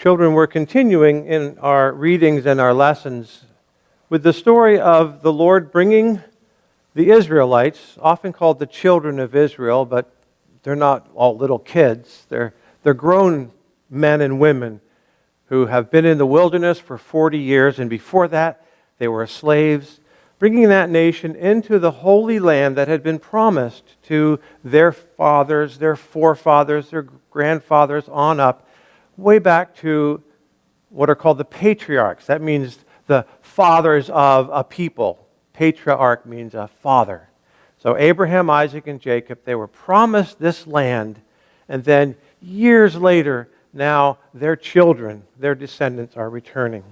Children, we're continuing in our readings and our lessons with the story of the Lord bringing the Israelites, often called the children of Israel, but they're not all little kids. They're grown men and women who have been in the wilderness for 40 years, and before that they were slaves, bringing that nation into the holy land that had been promised to their fathers, their forefathers, their grandfathers on up, way back to what are called the patriarchs. That means the fathers of a people. Patriarch means a father. So Abraham, Isaac, and Jacob, they were promised this land, and then years later, now their children, their descendants are returning.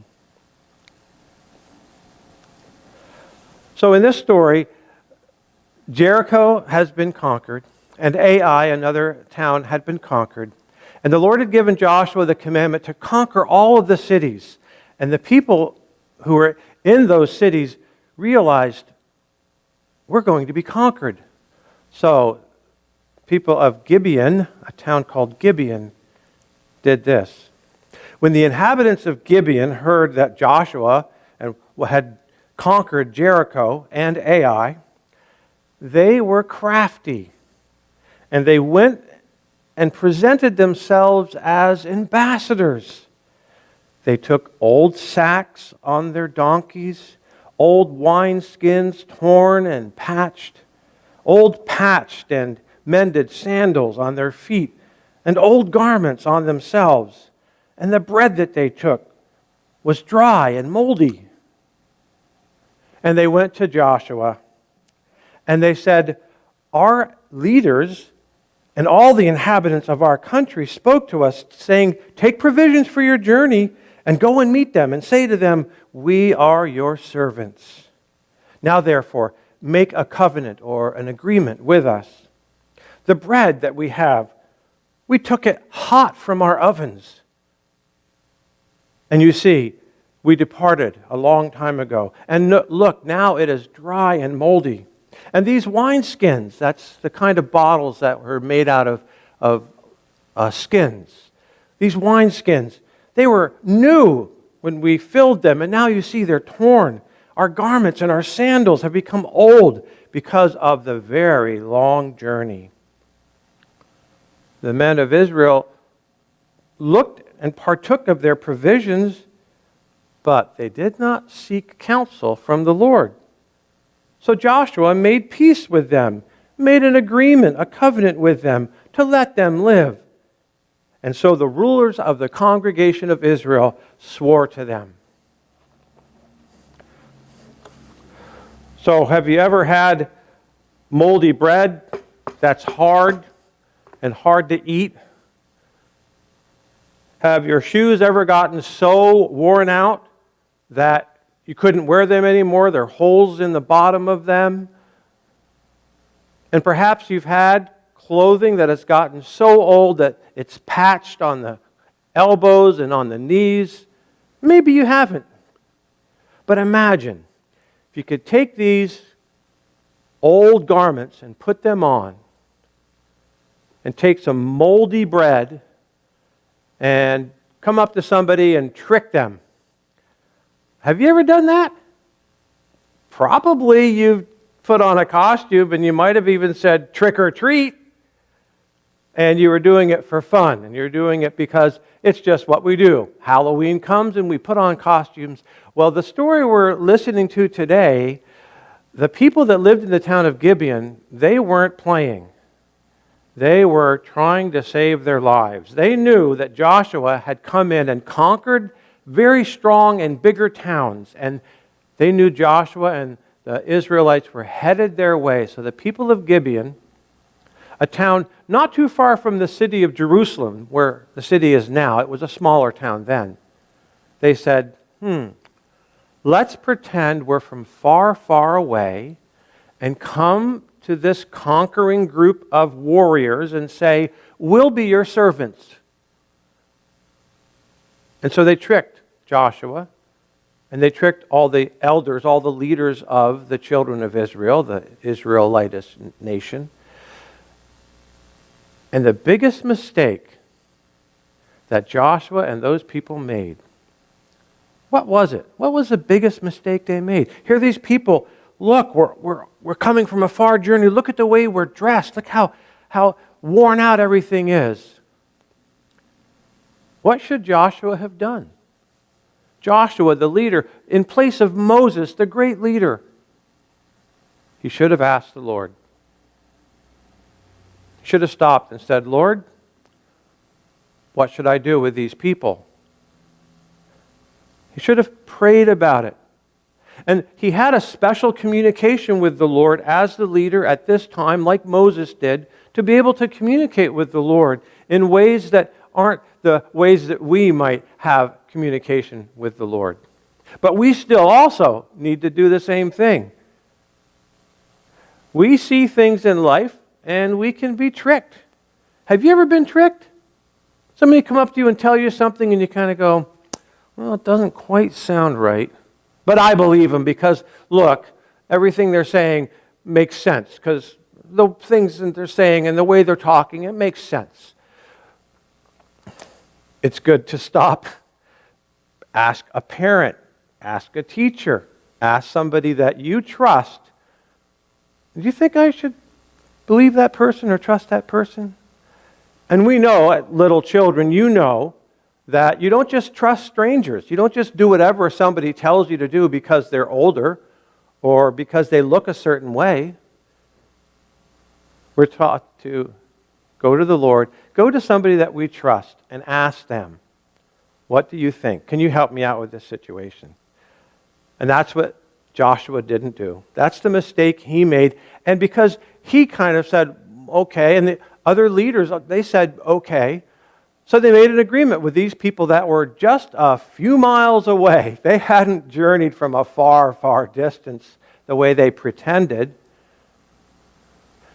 So in this story, Jericho has been conquered, and Ai, another town, had been conquered. And the Lord had given Joshua the commandment to conquer all of the cities. And the people who were in those cities realized, we're going to be conquered. So people of Gibeon, a town called Gibeon, did this. When the inhabitants of Gibeon heard that Joshua had conquered Jericho and Ai, they were crafty. And they went and presented themselves as ambassadors. They took old sacks on their donkeys, old wineskins torn and patched, old patched and mended sandals on their feet, and old garments on themselves. And the bread that they took was dry and moldy. And they went to Joshua, and they said, our leaders and all the inhabitants of our country spoke to us, saying, take provisions for your journey and go and meet them and say to them, we are your servants. Now therefore, make a covenant or an agreement with us. The bread that we have, we took it hot from our ovens. And you see, we departed a long time ago. And look, now it is dry and moldy. And these wineskins, that's the kind of bottles that were made out of skins. These wineskins, they were new when we filled them, and now you see they're torn. Our garments and our sandals have become old because of the very long journey. The men of Israel looked and partook of their provisions, but they did not seek counsel from the Lord. So Joshua made peace with them, made an agreement, a covenant with them to let them live. And so the rulers of the congregation of Israel swore to them. So have you ever had moldy bread that's hard and hard to eat? Have your shoes ever gotten so worn out that you couldn't wear them anymore? There are holes in the bottom of them. And perhaps you've had clothing that has gotten so old that it's patched on the elbows and on the knees. Maybe you haven't. But imagine if you could take these old garments and put them on, and take some moldy bread and come up to somebody and trick them. Have you ever done that? Probably you've put on a costume and you might have even said trick or treat, and you were doing it for fun, and you're doing it because it's just what we do. Halloween comes and we put on costumes. Well, the story we're listening to today, the people that lived in the town of Gibeon, they weren't playing. They were trying to save their lives. They knew that Joshua had come in and conquered very strong and bigger towns, and they knew Joshua and the Israelites were headed their way. So the people of Gibeon, a town not too far from the city of Jerusalem, where the city is now, it was a smaller town then, they said, let's pretend we're from far, far away and come to this conquering group of warriors and say, we'll be your servants. And so they tricked Joshua, and they tricked all the elders, all the leaders of the children of Israel, the Israelite nation. And the biggest mistake that Joshua and those people made. What was it? What was the biggest mistake they made? Here these people, look, we're coming from a far journey. Look at the way we're dressed. Look how worn out everything is. What should Joshua have done? Joshua, the leader, in place of Moses, the great leader, he should have asked the Lord. He should have stopped and said, Lord, what should I do with these people? He should have prayed about it. And he had a special communication with the Lord as the leader at this time, like Moses did, to be able to communicate with the Lord in ways that aren't the ways that we might have communication with the Lord. But we still also need to do the same thing. We see things in life and we can be tricked. Have you ever been tricked? Somebody come up to you and tell you something and you kind of go, well, it doesn't quite sound right. But I believe them because, look, everything they're saying makes sense because the things that they're saying and the way they're talking, it makes sense. It's good to stop. Ask a parent. Ask a teacher. Ask somebody that you trust. Do you think I should believe that person or trust that person? And we know, little children, you know that you don't just trust strangers. You don't just do whatever somebody tells you to do because they're older or because they look a certain way. We're taught to go to the Lord, go to somebody that we trust and ask them, what do you think? Can you help me out with this situation? And that's what Joshua didn't do. That's the mistake he made. And because he kind of said, okay, and the other leaders, they said, okay. So they made an agreement with these people that were just a few miles away. They hadn't journeyed from a far, far distance the way they pretended.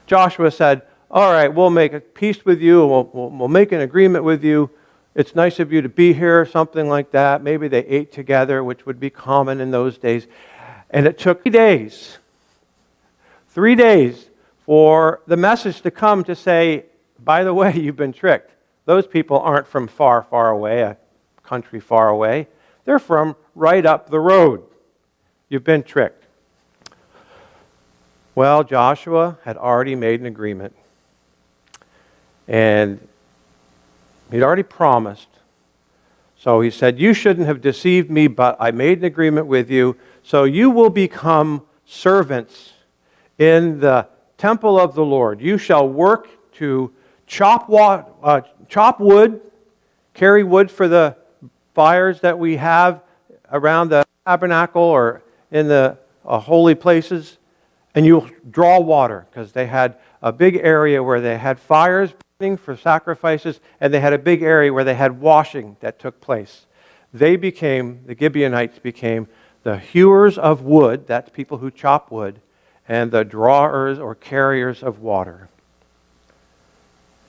Joshua said, all right, we'll make a peace with you. We'll make an agreement with you. It's nice of you to be here, something like that. Maybe they ate together, which would be common in those days. And it took 3 days for the message to come to say, by the way, you've been tricked. Those people aren't from far, far away, a country far away. They're from right up the road. You've been tricked. Well, Joshua had already made an agreement. And he'd already promised. So he said, you shouldn't have deceived me, but I made an agreement with you. So you will become servants in the temple of the Lord. You shall work to chop wood, carry wood for the fires that we have around the tabernacle or in the holy places. And you'll draw water because they had a big area where they had fires burning for sacrifices, and they had a big area where they had washing that took place. The Gibeonites became the hewers of wood, that's people who chop wood, and the drawers or carriers of water.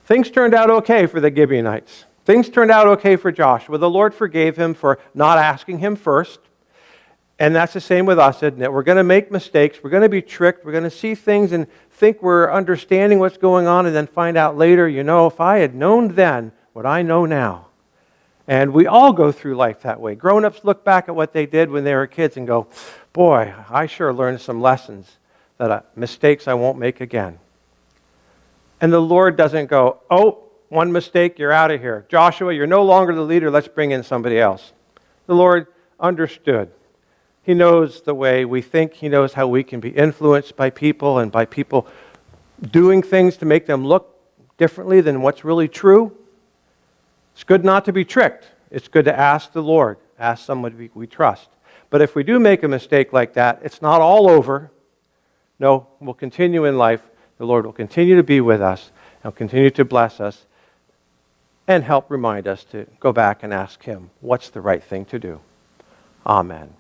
Things turned out okay for the Gibeonites. Things turned out okay for Joshua. The Lord forgave him for not asking him first. And that's the same with us, isn't it? We're going to make mistakes. We're going to be tricked. We're going to see things and think we're understanding what's going on and then find out later, if I had known then what I know now. And we all go through life that way. Grown-ups look back at what they did when they were kids and go, boy, I sure learned some lessons, mistakes I won't make again. And the Lord doesn't go, oh, one mistake, you're out of here. Joshua, you're no longer the leader. Let's bring in somebody else. The Lord understood. He knows the way we think. He knows how we can be influenced by people and by people doing things to make them look differently than what's really true. It's good not to be tricked. It's good to ask the Lord, ask somebody we trust. But if we do make a mistake like that, it's not all over. No, we'll continue in life. The Lord will continue to be with us and continue to bless us and help remind us to go back and ask Him what's the right thing to do. Amen.